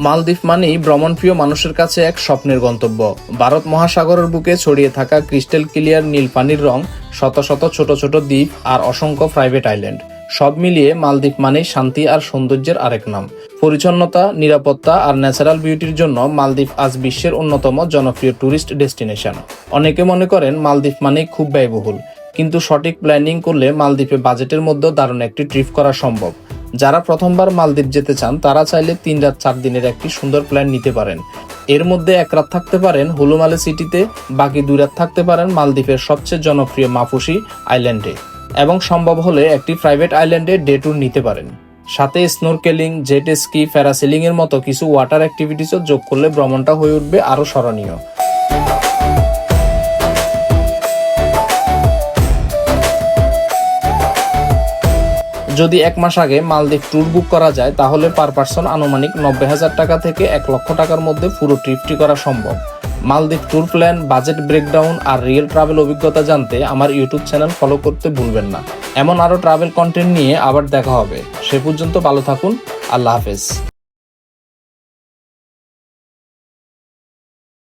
মালদ্বীপ মানেই ভ্রমণপ্রিয় মানুষের কাছে এক স্বপ্নের গন্তব্য। ভারত মহাসাগরের বুকে ছড়িয়ে থাকা ক্রিস্টাল ক্লিয়ার নীল পানির রং, শত শত ছোট ছোট দ্বীপ আর অসংখ্য প্রাইভেট আইল্যান্ড, সব মিলিয়ে মালদ্বীপ মানেই শান্তি আর সৌন্দর্যের আরেক নাম। পরিচ্ছন্নতা, নিরাপত্তা আর ন্যাচারাল বিউটির জন্য মালদ্বীপ আজ বিশ্বের অন্যতম জনপ্রিয় ট্যুরিস্ট ডেস্টিনেশন। অনেকে মনে করেন মালদ্বীপ মানেই খুব ব্যয়বহুল, কিন্তু সঠিক প্ল্যানিং করলে মালদ্বীপে বাজেটের মধ্যে দারুণ একটি ট্রিপ করা সম্ভব। যারা প্রথমবার মালদ্বীপ যেতে চান তারা চাইলে 3 রাত 4 দিনের একটি সুন্দর প্ল্যান নিতে পারেন। এর মধ্যে 1 রাত থাকতে পারেন হুলুমালে সিটিতে, বাকি 2 রাত থাকতে পারেন মালদ্বীপের সবচেয়ে জনপ্রিয় মাফুসি আইল্যান্ডে, এবং সম্ভব হলে একটি প্রাইভেট আইল্যান্ডে ডে ট্যুর নিতে পারেন। সাথে স্নোরকেলিং, জেট স্কি, প্যারাসেলিং এর মতো কিছু ওয়াটার অ্যাক্টিভিটিসও যোগ করলে ভ্রমণটা হয়ে উঠবে আরও স্মরণীয়। যদি 1 মাস আগে মালদ্বীপ ট্যুর বুক করা যায় তাহলে পার পার্সন আনুমানিক 90,000 টাকা থেকে 1 লক্ষ টাকার মধ্যে পুরো ট্রিপটি করা সম্ভব। মালদ্বীপ ট্যুর প্ল্যান, বাজেট ব্রেকডাউন আর রিয়েল ট্রাভেল অভিজ্ঞতা জানতে আমার ইউটিউব চ্যানেল ফলো করতে ভুলবেন না। এমন আরও ট্রাভেল কন্টেন্ট নিয়ে আবার দেখা হবে। সে পর্যন্ত ভালো থাকুন। আল্লাহ হাফেজ।